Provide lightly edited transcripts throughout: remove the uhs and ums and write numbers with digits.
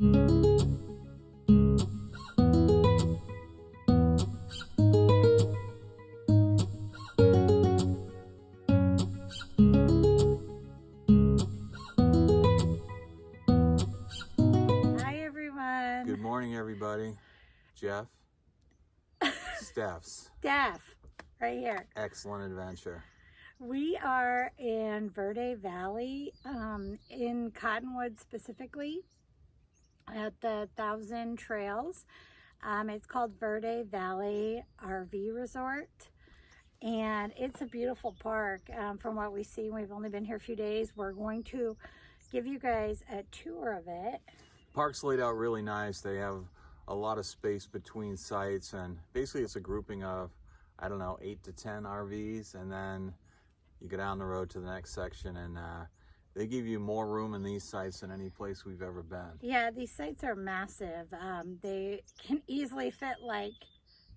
everyone. Good morning, everybody. Jeff. Steph's. Steph, right here. Excellent adventure. We are in Verde Valley, in Cottonwood specifically, at the 1,000 Trails. It's called Verde Valley RV Resort, and it's a beautiful park. From what we see, we've only been here a few days. We're going to give you guys a tour of it. Park's laid out really nice. They have a lot of space between sites, and basically it's a grouping of, I don't know, 8 to 10 RVs, and then you go down the road to the next section, and they give you more room in these sites than any place we've ever been. Yeah, these sites are massive. They can easily fit like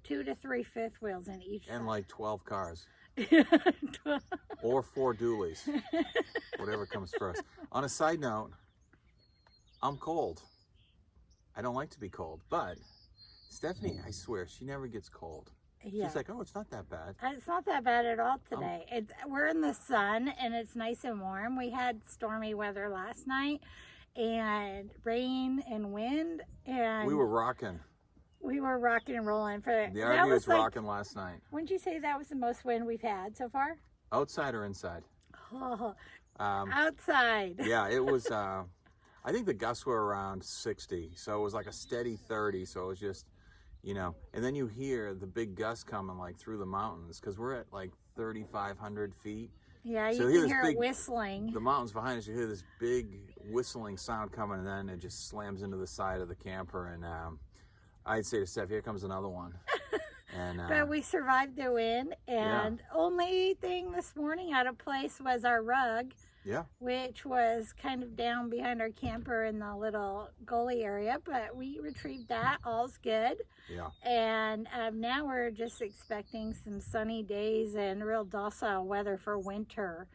2 to 3 fifth wheels in each And side. like 12 cars. Or 4 dualies. Whatever comes first. On a side note, I'm cold. I don't like to be cold, but Stephanie, I swear, she never gets cold. Yeah. She's like, oh, it's not that bad. It's not that bad at all today. We're in the sun and it's nice and warm. We had stormy weather last night and rain and wind, and We were rocking. We were rocking and rolling. The RV was rocking last night. Wouldn't you say that was the most wind we've had so far? Outside or inside? Oh, outside. Yeah, it was, I think the gusts were around 60. So it was like a steady 30. So it was just, you know, and then you hear the big gusts coming like through the mountains, because we're at like 3,500 feet. Yeah, so you can hear it whistling. The mountains behind us, you hear this big whistling sound coming, and then it just slams into the side of the camper. And I'd say to Steph, here comes another one. And, but we survived the wind, and only thing this morning out of place was our rug. Yeah. Which was kind of down behind our camper in the little gully area, but we retrieved that. All's good. Yeah. And now we're just expecting some sunny days and real docile weather for winter.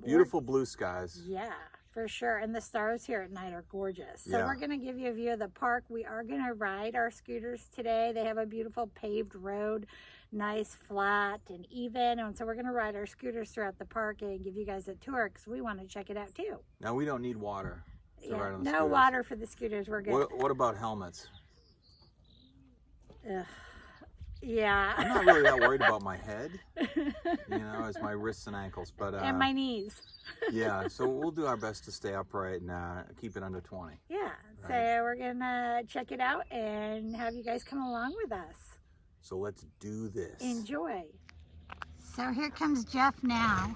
Beautiful blue skies. Yeah, for sure. And the stars here at night are gorgeous. So Yeah. we're going to give you a view of the park. We are going to ride our scooters today. They have a beautiful paved road. Nice, flat, and even. And so we're going to ride our scooters throughout the park and give you guys a tour because we want to check it out too. Now, we don't need water to ride on the no scooters. water for the scooters. We're good. What about helmets? Yeah. I'm not really that worried about my head, you know, as my wrists and ankles. But and my knees. Yeah, so we'll do our best to stay upright and keep it under 20. Yeah, Right. So we're going to check it out and have you guys come along with us. So let's do this. Enjoy. So here comes Jeff now.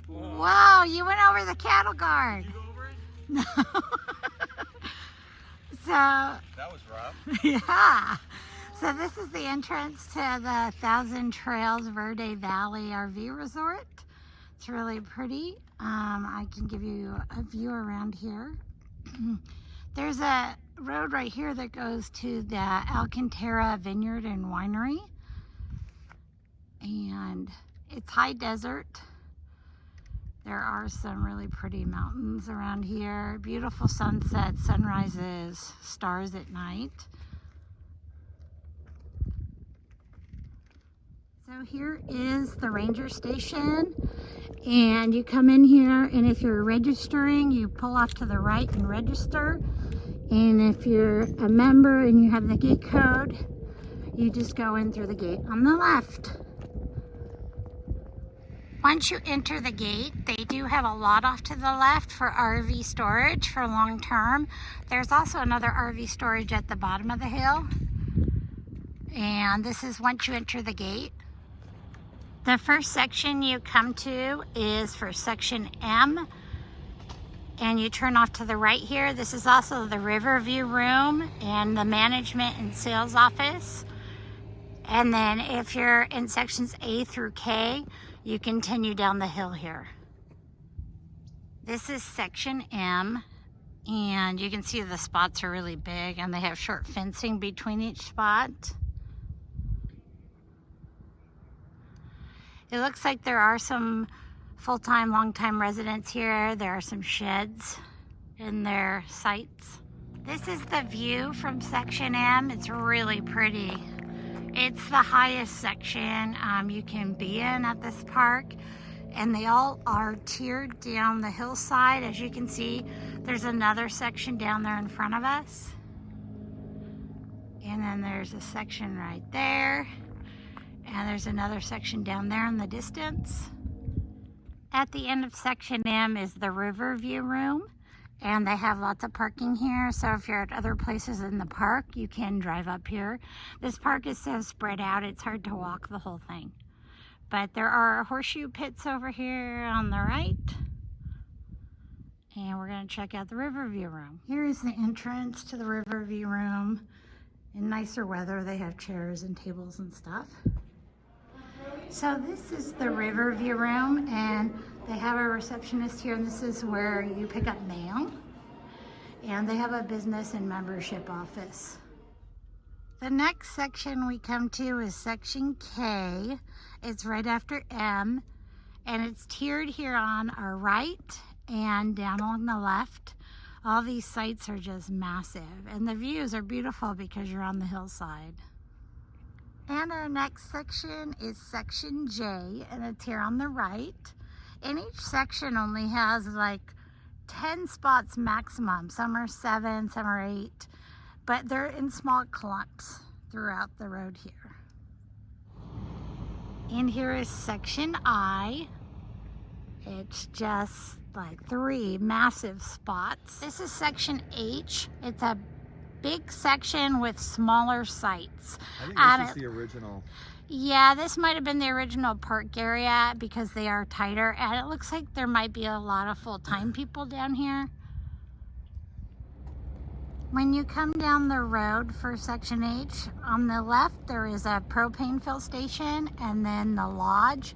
Whoa, you went over the cattle guard. Did you go over it? No. So. That was rough. Yeah. So this is the entrance to the 1,000 Trails Verde Valley RV Resort. It's really pretty. I can give you a view around here. There's a road right here that goes to the Alcantara Vineyard and Winery, and it's high desert. There are some really pretty mountains around here, beautiful sunsets, sunrises, stars at night. So here is the ranger station, and you come in here, and if you're registering, you pull off to the right and register. And if you're a member and you have the gate code, you just go in through the gate on the left. Once you enter the gate, they do have a lot off to the left for RV storage for long term. There's also another RV storage at the bottom of the hill. And this is once you enter the gate. The first section you come to is for section M. And you turn off to the right here. This is also the Riverview room and the management and sales office. And then if you're in sections A through K, you continue down the hill here. This is section M, and you can see the spots are really big and they have short fencing between each spot. It looks like there are some full-time, long-time residents here. There are some sheds in their sites. This is the view from Section M. It's really pretty. It's the highest section you can be in at this park, and they all are tiered down the hillside. As you can see, there's another section down there in front of us. And then there's a section right there. And there's another section down there in the distance. At the end of Section M is the river view room. And they have lots of parking here, so if you're at other places in the park, you can drive up here. This park is so spread out, it's hard to walk the whole thing. But there are horseshoe pits over here on the right. And we're going to check out the Riverview room. Here is the entrance to the Riverview room. In nicer weather, they have chairs and tables and stuff. So this is the Riverview room, and they have a receptionist here, and this is where you pick up mail. And they have a business and membership office. The next section we come to is Section K. It's right after M, and it's tiered here on our right and down on the left. All these sites are just massive, and the views are beautiful because you're on the hillside. And our next section is Section J, and it's here on the right. And each section only has like 10 spots maximum. Some are 7, some are 8, but they're in small clumps throughout the road here. And here is Section I. It's just like 3 massive spots. This is Section H. It's a big section with smaller sites. I think this is the original. Yeah, this might have been the original park area because they are tighter, and it looks like there might be a lot of full-time people down here. When you come down the road for Section H, on the left there is a propane fill station and then the lodge.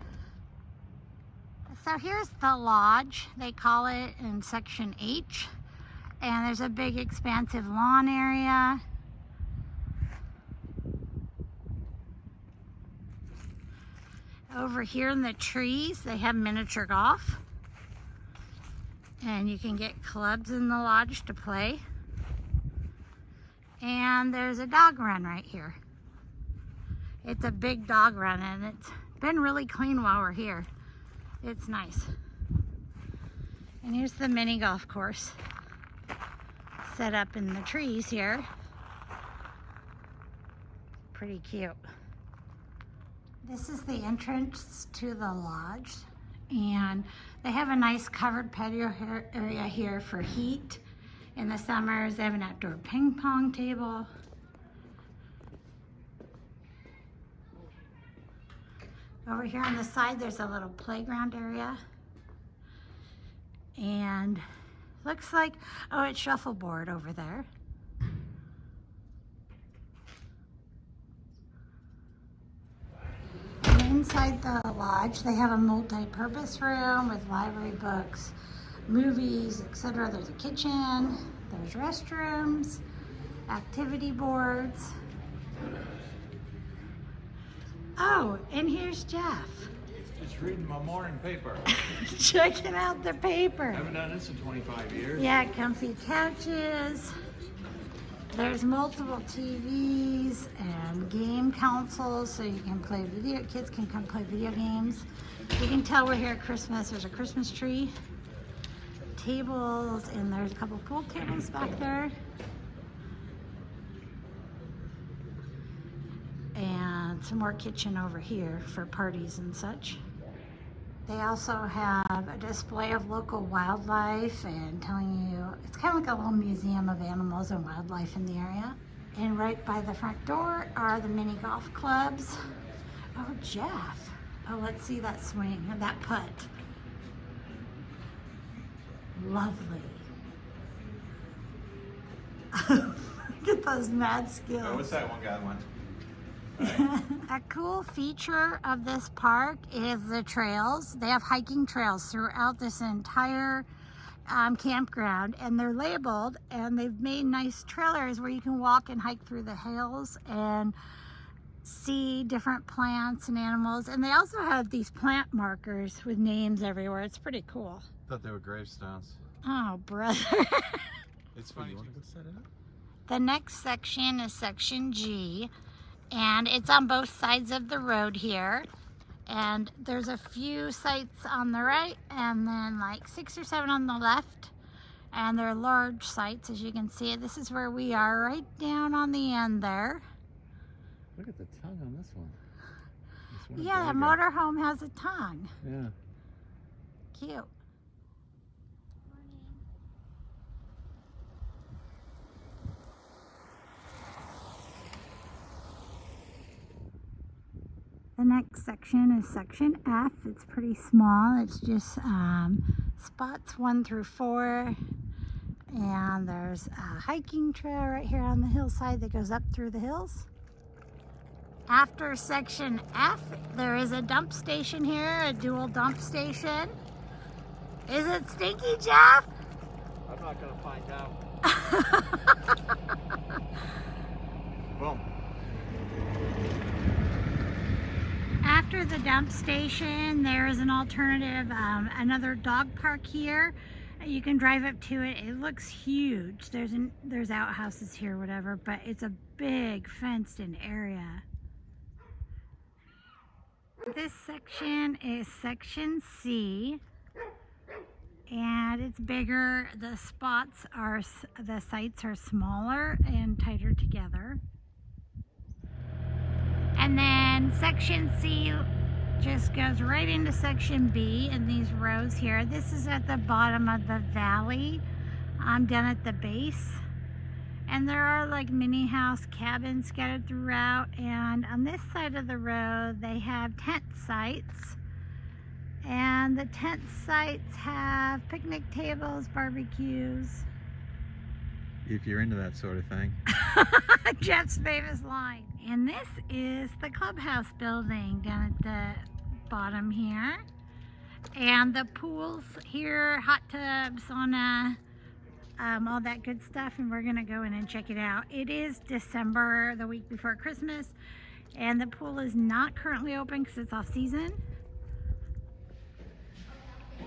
So here's the lodge, they call it in Section H, and there's a big expansive lawn area. Over here in the trees, they have miniature golf. And you can get clubs in the lodge to play. And there's a dog run right here. It's a big dog run, and it's been really clean while we're here. It's nice. And here's the mini golf course set up in the trees here. Pretty cute. This is the entrance to the lodge, and they have a nice covered patio area here for heat. In the summers, they have an outdoor ping pong table. Over here on the side, there's a little playground area. And looks like, oh, it's shuffleboard over there. Inside the lodge, they have a multi-purpose room with library books, movies, etc. There's a kitchen, there's restrooms, activity boards. Oh, and here's Jeff. Just reading my morning paper. Checking out the paper. I haven't done this in 25 years. Yeah, comfy couches. There's multiple TVs and game consoles, so you can play kids can come play video games. You can tell we're here at Christmas. There's a Christmas tree, tables, and there's a couple pool tables back there. And some more kitchen over here for parties and such. They also have a display of local wildlife and telling you, it's kind of like a little museum of animals and wildlife in the area. And right by the front door are the mini golf clubs. Oh, Jeff. Oh, let's see that swing and that putt. Lovely. Look at those mad skills. Oh, what's that one guy want? A cool feature of this park is the trails. They have hiking trails throughout this entire campground, and they're labeled, and they've made nice trailers where you can walk and hike through the hills and see different plants and animals. And they also have these plant markers with names everywhere. It's pretty cool. I thought they were gravestones. Oh, brother. It's funny. You want to go set it up? The next section is section G, and it's on both sides of the road here. And there's a few sites on the right and then like 6 or 7 on the left. And they're large sites, as you can see. This is where we are, right down on the end there. Look at the tongue on this one. Yeah, the motorhome has a tongue. Yeah. Cute. The next section is section F. It's pretty small. It's just spots 1 through 4. And there's a hiking trail right here on the hillside that goes up through the hills. After section F, there is a dump station here, a dual dump station. Is it stinky, Jeff? I'm not gonna find out. Boom. After the dump station, there is an alternative, another dog park here. You can drive up to it. It looks huge. There's outhouses here, whatever, but it's a big fenced-in area. This section is section C, and it's bigger. The sites are smaller and tighter together. And then section C just goes right into section B in these rows here. This is at the bottom of the valley. I'm down at the base. And there are like mini house cabins scattered throughout. And on this side of the road, they have tent sites. And the tent sites have picnic tables, barbecues. If you're into that sort of thing. Jeff's famous line. And this is the Clubhouse building down at the bottom here. And the pools here, hot tub, sauna, all that good stuff. And we're gonna go in and check it out. It is December, the week before Christmas. And the pool is not currently open because it's off season.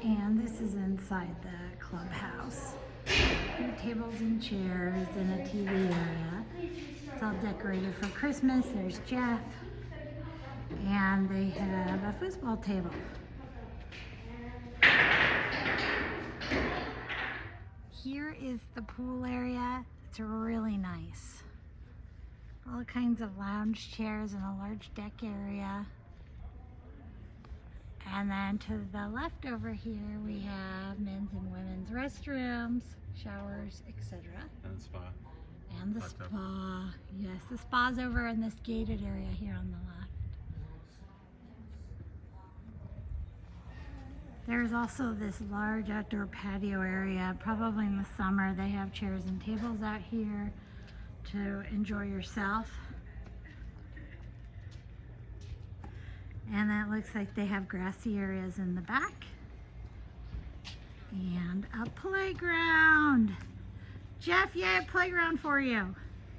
And this is inside the Clubhouse. Tables and chairs and a TV area. It's all decorated for Christmas. There's Jeff. And they have a football table. Here is the pool area. It's really nice. All kinds of lounge chairs and a large deck area. And then to the left over here, we have men's and women's restrooms, showers, etc. And the spa. And the spa. Yes, the spa's over in this gated area here on the left. There's also this large outdoor patio area. Probably in the summer, they have chairs and tables out here to enjoy yourself. And that looks like they have grassy areas in the back. And a playground. Jeff, yeah, a playground for you.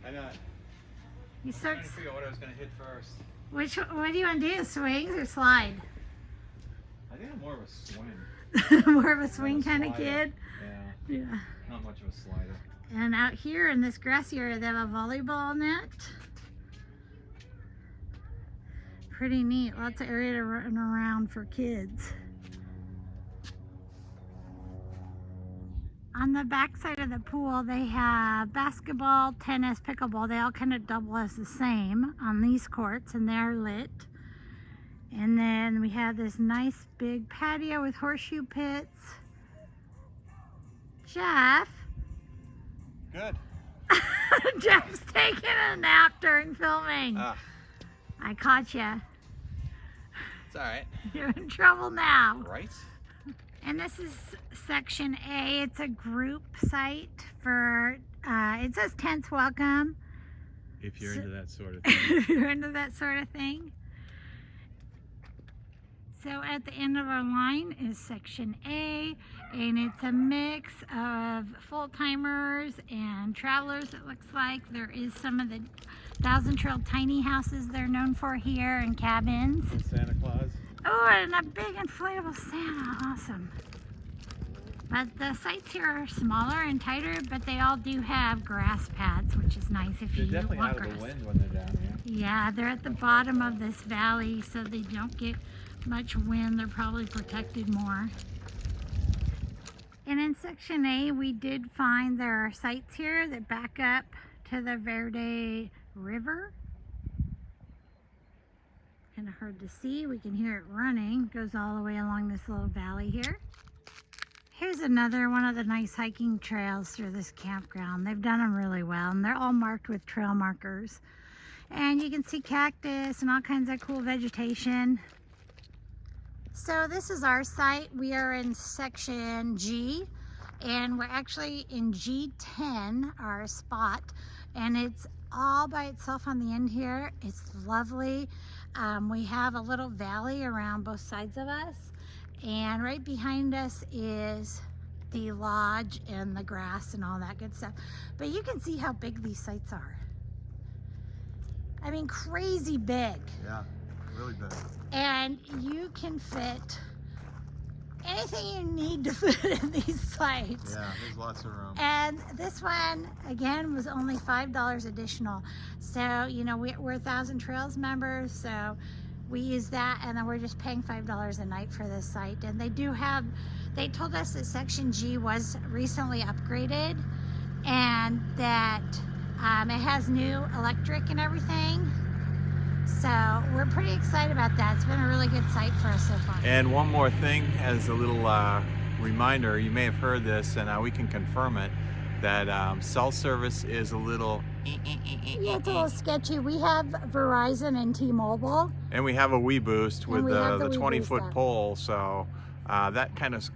I know. You I'm trying to figure out what I was going to hit first. What do you want to do? Swings or slide? I think I'm more of a swing. More of a swing kind of kid? Yeah. Yeah. Not much of a slider. And out here in this grassy area, they have a volleyball net. Pretty neat. Lots of area to run around for kids. On the back side of the pool, they have basketball, tennis, pickleball. They all kind of double as the same on these courts, and they're lit. And then we have this nice big patio with horseshoe pits. Jeff? Good. Jeff's taking a nap during filming. I caught you. It's alright. You're in trouble now. Right? And this is section A. It's a group site for, it says tents welcome. If you're into that sort of thing. If you're into that sort of thing. So at the end of our line is section A, and it's a mix of full-timers and travelers, it looks like. There is some of the Thousand Trail tiny houses they're known for here, and cabins. Santa Claus. Oh, and a big inflatable Santa, awesome. But the sites here are smaller and tighter, but they all do have grass pads, which is nice if you They're definitely want out grass. of the wind when they're down here. Yeah, they're at the bottom of this valley, so they don't get much wind. They're probably protected more. And in Section A, we did find there are sites here that back up to the Verde River. Kind of hard to see. We can hear it running. It goes all the way along this little valley here. Here's another one of the nice hiking trails through this campground. They've done them really well, and they're all marked with trail markers. And you can see cactus and all kinds of cool vegetation. So this is our site. We are in Section G, and we're actually in G10, our spot, and it's all by itself on the end here. It's lovely. We have a little valley around both sides of us, and right behind us is the lodge and the grass and all that good stuff. But you can see how big these sites are. I mean, crazy big. Yeah, really big. And you can fit anything you need to fit in these sites. Yeah, there's lots of room. And this one, again, was only $5 additional. So, you know, we're 1,000 Trails members, so we use that, and then we're just paying $5 a night for this site. And they do have, they told us that Section G was recently upgraded, and that it has new electric and everything. So we're pretty excited about that. It's been a really good site for us so far. And one more thing as a little reminder, you may have heard this, and we can confirm it, that cell service is a little Yeah, it's a little sketchy. We have Verizon and T-Mobile. And we have a Wii Boost with the Wii 20-foot Boost pole, so that kind of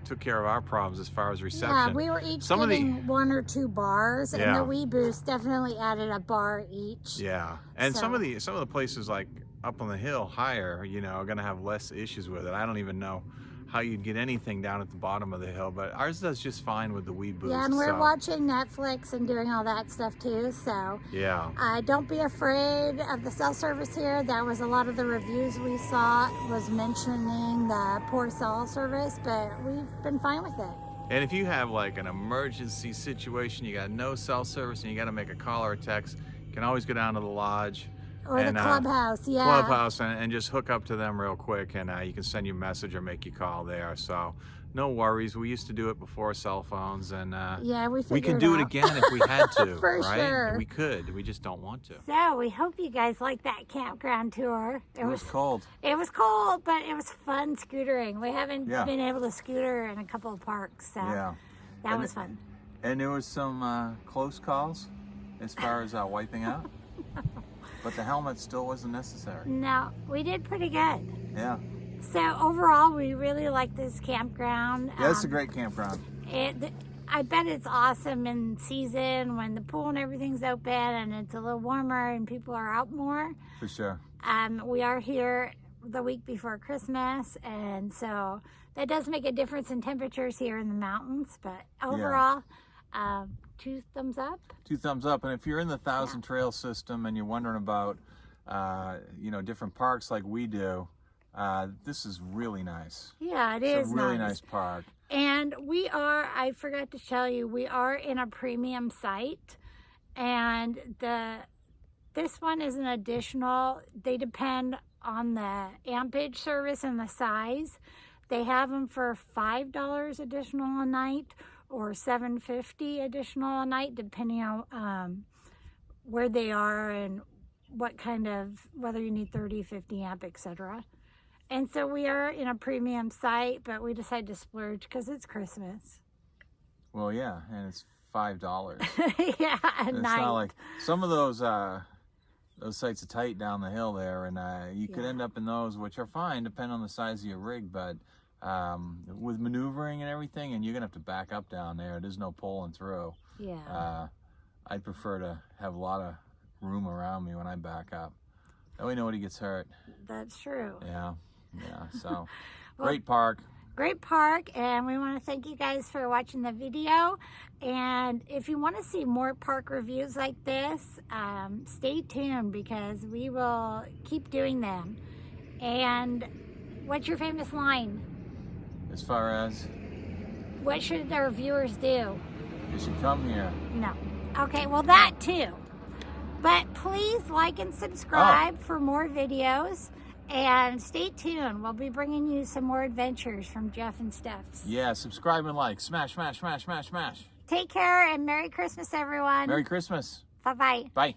took care of our problems as far as reception. Yeah, we were each getting 1 or 2 bars, and the Wii Boost definitely added a bar each. Yeah, and some of the places like up on the hill higher, you know, are going to have less issues with it. I don't even know how you'd get anything down at the bottom of the hill, but ours does just fine with the Wii Boost. Yeah, and we're watching Netflix and doing all that stuff too, so yeah. Don't be afraid of the cell service here. That was a lot of the reviews we saw was mentioning the poor cell service, but we've been fine with it. And if you have like an emergency situation, you got no cell service and you got to make a call or a text, you can always go down to the lodge. Or the Clubhouse, yeah. Clubhouse, and just hook up to them real quick, and you can send you a message or make you call there. So no worries. We used to do it before cell phones, and yeah, we could do it again if we had to. For right? sure. We could. We just don't want to. So we hope you guys liked that campground tour. It was cold. It was cold, but it was fun scootering. We haven't been able to scooter in a couple of parks, so that was fun. And there was some close calls as far as wiping out. But the helmet still wasn't necessary. No, we did pretty good. Yeah. So overall, we really like this campground. Yeah, it's a great campground. I bet it's awesome in season when the pool and everything's open and it's a little warmer and people are out more. For sure. We are here the week before Christmas, and so that does make a difference in temperatures here in the mountains. But overall, 2 thumbs up. 2 thumbs up. And if you're in the 1,000 Trail system and you're wondering about, you know, different parks like we do, this is really nice. Yeah, it's a really nice park. And we are, I forgot to tell you, we are in a premium site, and this one is an additional. They depend on the ampage service and the size. They have them for $5 additional a night, or $7.50 additional a night, depending on where they are and what kind of, whether you need 30, 50 amp, etc. And so we are in a premium site, but we decided to splurge because it's Christmas. Well, yeah, and it's $5. Yeah, at night. Not like some of those sites are tight down the hill there, and you could end up in those, which are fine, depending on the size of your rig, but with maneuvering and everything, and you're gonna have to back up down there. There's no pulling through. Yeah. I'd prefer to have a lot of room around me when I back up. That way nobody gets hurt. That's true. Yeah. So great park. Great park, and we want to thank you guys for watching the video. And if you want to see more park reviews like this, stay tuned because we will keep doing them. And what's your famous line? As far as What should our viewers do? You should come here. No. Okay, well that too. But please like and subscribe for more videos. And stay tuned. We'll be bringing you some more adventures from Jeff and Steph's. Yeah, subscribe and like. Smash, smash, smash, smash, smash. Take care and Merry Christmas, everyone. Merry Christmas. Bye-bye. Bye.